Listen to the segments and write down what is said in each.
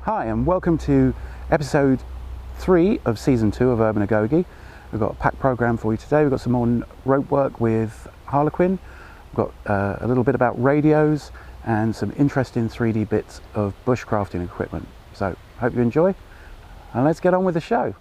Hi and welcome to episode 3 of season 2 of Urban Agoge. We've got a packed programme for you today. We've got some more rope work with Harlequin. We've got a little bit about radios and some interesting 3D bits of bushcrafting equipment. So hope you enjoy and let's get on with the show.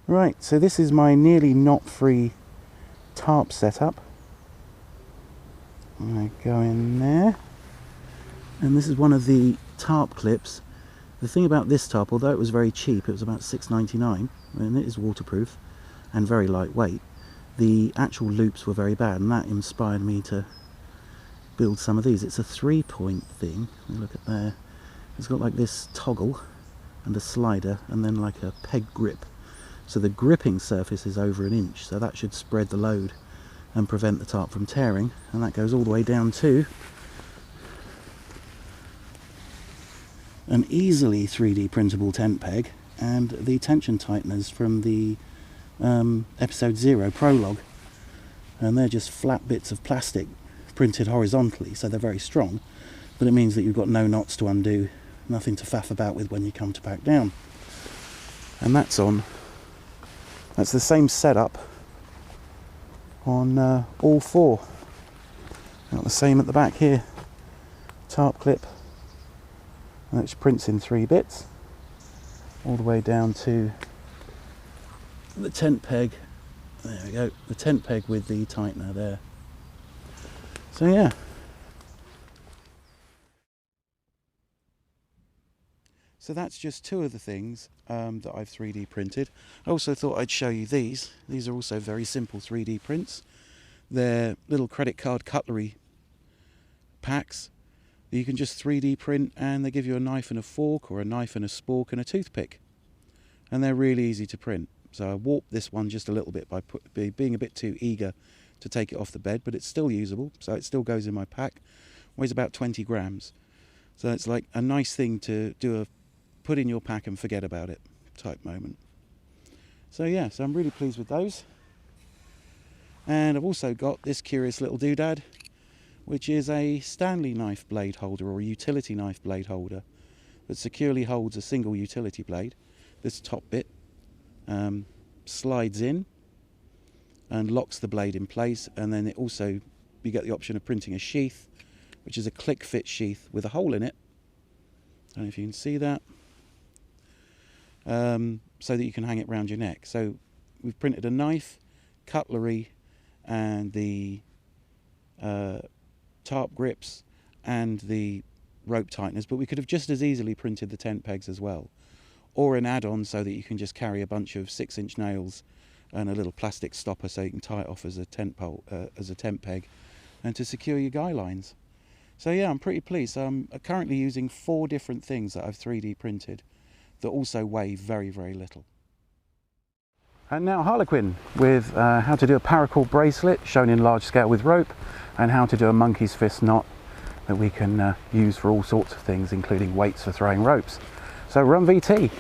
Right, so this is my nearly knot-free tarp setup. I go in there, and this is one of the tarp clips. The thing about this tarp, although it was very cheap, it was about $6.99, and it is waterproof and very lightweight, the actual loops were very bad, and that inspired me to build some of these. It's a 3-point thing. Look at there. It's got like this toggle and a slider and then like a peg grip. So the gripping surface is over 1 inch, so that should spread the load and prevent the tarp from tearing, and that goes all the way down to an easily 3D printable tent peg and the tension tighteners from the episode 0 prologue, and they're just flat bits of plastic printed horizontally, so they're very strong, but it means that you've got no knots to undo, nothing to faff about with when you come to pack down. And that's the same setup on all 4. Got the same at the back here, tarp clip, which prints in 3 bits, all the way down to the tent peg. There we go, the tent peg with the tightener there. So yeah. So that's just 2 of the things that I've 3D printed. I also thought I'd show you these. These are also very simple 3D prints. They're little credit card cutlery packs that you can just 3D print, and they give you a knife and a fork, or a knife and a spork and a toothpick. And they're really easy to print. So I warped this one just a little bit by being a bit too eager to take it off the bed, but it's still usable, so it still goes in my pack. Weighs about 20 grams. So it's like a nice thing to do, put in your pack and forget about it type moment. So yeah, so I'm really pleased with those. And I've also got this curious little doodad, which is a Stanley knife blade holder, or a utility knife blade holder, that securely holds a single utility blade. This top bit slides in and locks the blade in place, and then you get the option of printing a sheath, which is a click fit sheath with a hole in it. I don't know if you can see that. So that you can hang it round your neck. So we've printed a knife, cutlery, and the tarp grips and the rope tighteners, but we could have just as easily printed the tent pegs as well, or an add-on so that you can just carry a bunch of 6-inch nails and a little plastic stopper so you can tie it off as a tent pole, as a tent peg, and to secure your guy lines. So yeah, I'm pretty pleased. I'm currently using 4 different things that I've 3D printed that also weigh very, very little. And now Harlequin with how to do a paracord bracelet shown in large scale with rope, and how to do a monkey's fist knot that we can use for all sorts of things, including weights for throwing ropes. So run VT.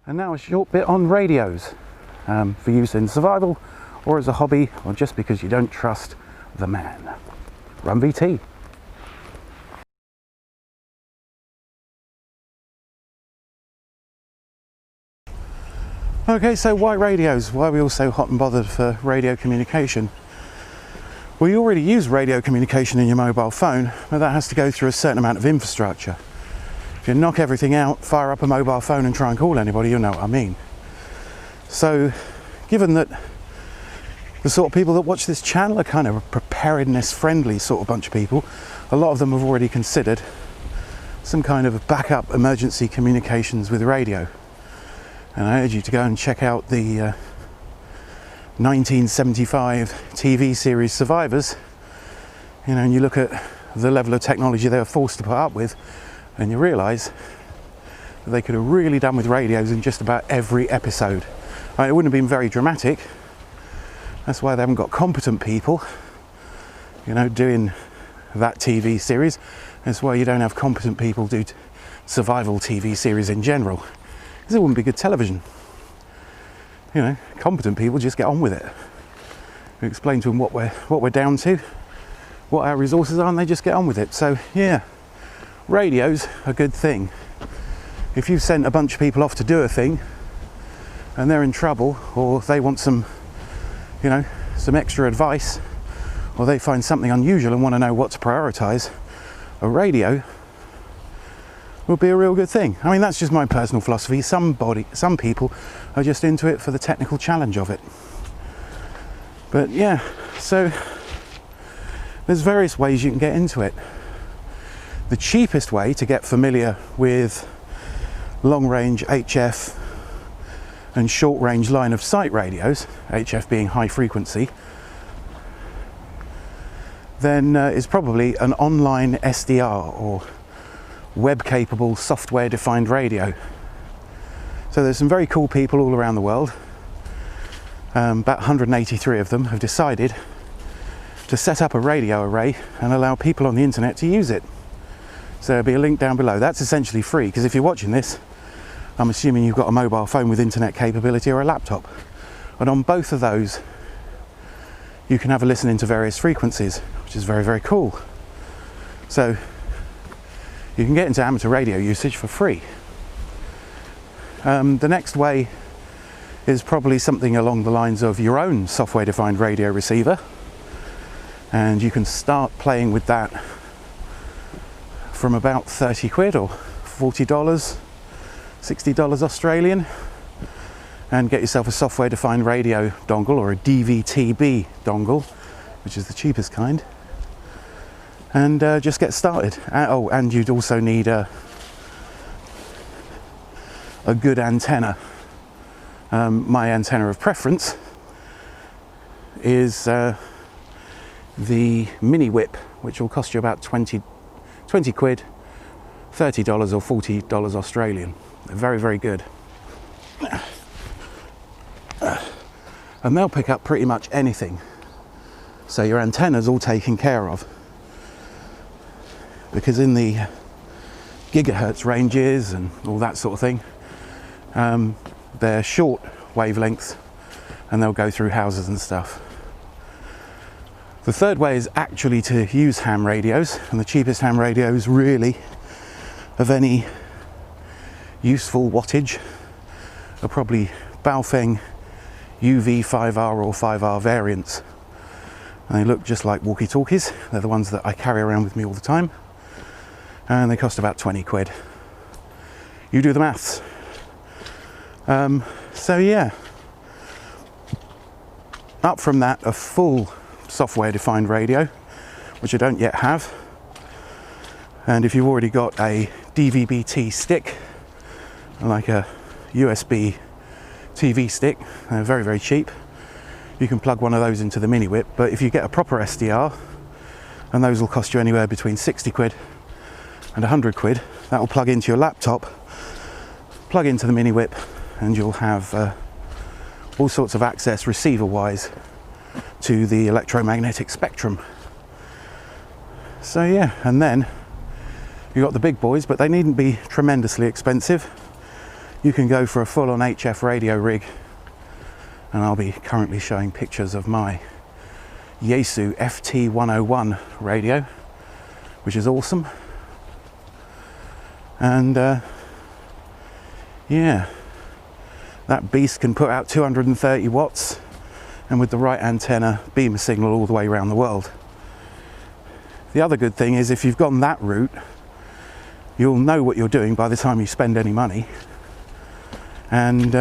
And now a short bit on radios, for use in survival or as a hobby, or just because you don't trust the man. Run VT. Okay, so why radios? Why are we all so hot and bothered for radio communication? Well, you already use radio communication in your mobile phone, but that has to go through a certain amount of infrastructure. If you knock everything out, fire up a mobile phone and try and call anybody, you'll know what I mean. So, given that the sort of people that watch this channel are kind of a preparedness-friendly sort of bunch of people, a lot of them have already considered some kind of backup emergency communications with radio. And I urge you to go and check out the 1975 TV series Survivors, and you look at the level of technology they were forced to put up with, and you realise that they could have really done with radios in just about every episode. I mean, it wouldn't have been very dramatic. That's why they haven't got competent people, doing that TV series. That's why you don't have competent people do survival TV series in general, because it wouldn't be good television. Competent people just get on with it. We explain to them what we're down to, what our resources are, and they just get on with it. So yeah, radio's a good thing. If you've sent a bunch of people off to do a thing and they're in trouble, or they want some extra advice, or they find something unusual and want to know what to prioritize, a radio will be a real good thing. I mean, that's just my personal philosophy. Some people are just into it for the technical challenge of it. But yeah, so there's various ways you can get into it. The cheapest way to get familiar with long-range HF and short-range line-of-sight radios, HF being high frequency, then is probably an online SDR, or web-capable, software-defined radio. So there's some very cool people all around the world. About 183 of them have decided to set up a radio array and allow people on the internet to use it. So there'll be a link down below. That's essentially free, because if you're watching this, I'm assuming you've got a mobile phone with internet capability or a laptop. And on both of those, you can have a listen into various frequencies, which is very, very cool. So you can get into amateur radio usage for free. The next way is probably something along the lines of your own software-defined radio receiver, and you can start playing with that from about 30 quid or $40, $60 Australian, and get yourself a software-defined radio dongle, or a DVTB dongle, which is the cheapest kind, and just get started. Oh, and you'd also need a good antenna. My antenna of preference is the mini whip, which will cost you about 20 quid, $30 or $40 Australian. They're very, very good. And they'll pick up pretty much anything. So your antenna's all taken care of, because in the gigahertz ranges and all that sort of thing, they're short wavelengths and they'll go through houses and stuff. The third way is actually to use ham radios, and the cheapest ham radios really of any useful wattage are probably Baofeng UV 5R or 5R variants. And they look just like walkie-talkies. They're the ones that I carry around with me all the time, and they cost about 20 quid. You do the maths. So yeah, up from that, a full software-defined radio, which I don't yet have. And if you've already got a DVB-T stick, like a USB TV stick, they're very, very cheap. You can plug one of those into the mini whip. But if you get a proper SDR, and those will cost you anywhere between 60 quid and 100 quid, that will plug into your laptop, plug into the mini whip, and you'll have all sorts of access receiver-wise to the electromagnetic spectrum. So yeah, and then you've got the big boys, but they needn't be tremendously expensive. you can go for a full-on HF radio rig, and I'll be currently showing pictures of my Yaesu FT101 radio, which is awesome. And yeah, that beast can put out 230 watts, and with the right antenna beam a signal all the way around the world. The other good thing is, if you've gone that route, you'll know what you're doing by the time you spend any money, and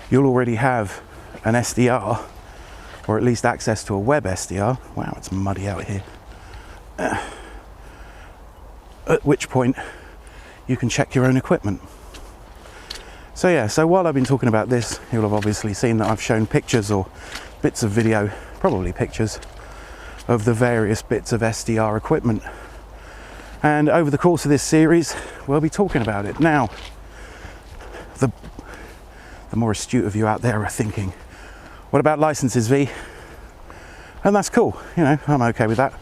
you'll already have an SDR, or at least access to a web SDR. Wow, it's muddy out here. At which point you can check your own equipment. So yeah, so while I've been talking about this, you'll have obviously seen that I've shown pictures or bits of video, probably pictures, of the various bits of SDR equipment. And over the course of this series, we'll be talking about it. Now, the more astute of you out there are thinking, what about licenses, V? And that's cool, you know, I'm okay with that.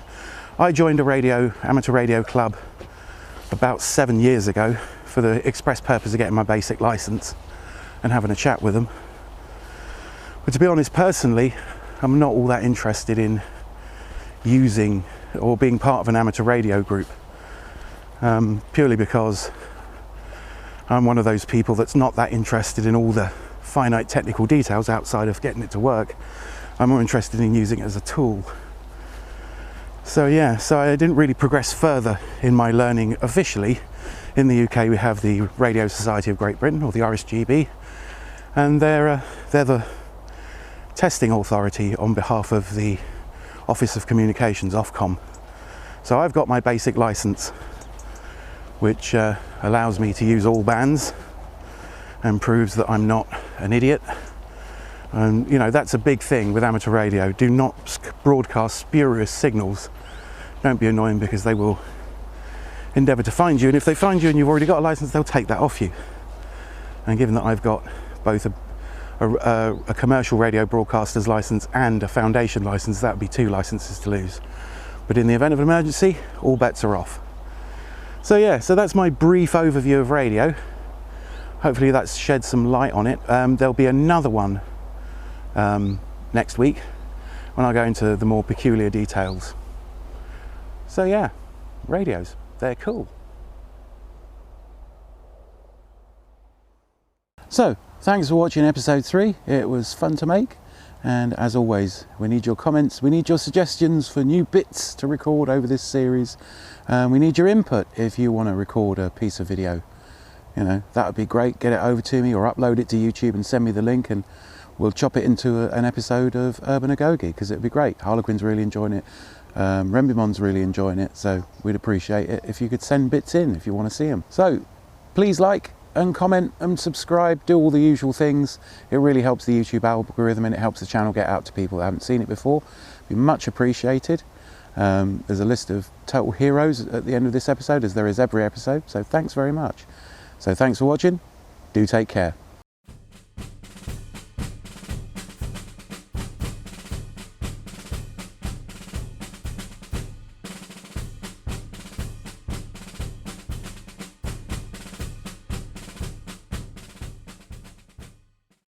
I joined a amateur radio club about 7 years ago for the express purpose of getting my basic license and having a chat with them. But to be honest, personally, I'm not all that interested in using or being part of an amateur radio group, purely because I'm one of those people that's not that interested in all the finite technical details outside of getting it to work. I'm more interested in using it as a tool. So yeah, so I didn't really progress further in my learning officially. In the UK we have the Radio Society of Great Britain, or the RSGB, and they're the testing authority on behalf of the Office of Communications, Ofcom. So I've got my basic license, which allows me to use all bands and proves that I'm not an idiot. And you know, that's a big thing with amateur radio. Do not broadcast spurious signals. Don't be annoying, because they will endeavour to find you, and if they find you and you've already got a license, they'll take that off you. And given that I've got both a commercial radio broadcaster's license and a foundation license, that would be 2 licenses to lose. But in the event of an emergency, all bets are off. So yeah, so that's my brief overview of radio. Hopefully that's shed some light on it. There'll be another one next week when I go into the more peculiar details. So yeah, radios, they're cool. So thanks for watching episode 3. It was fun to make, and as always, we need your comments, we need your suggestions for new bits to record over this series. We need your input if you want to record a piece of video. You know, that would be great. Get it over to me, or upload it to YouTube and send me the link, and we'll chop it into an episode of Urban Agoge, because it'd be great. Harlequin's really enjoying it. Rembimon's really enjoying it, so we'd appreciate it if you could send bits in if you want to see them. So please like and comment and subscribe, do all the usual things. It really helps the YouTube algorithm, and it helps the channel get out to people that haven't seen it before. It'd be much appreciated. There's a list of total heroes at the end of this episode, as there is every episode, so thanks very much. So thanks for watching. Do take care.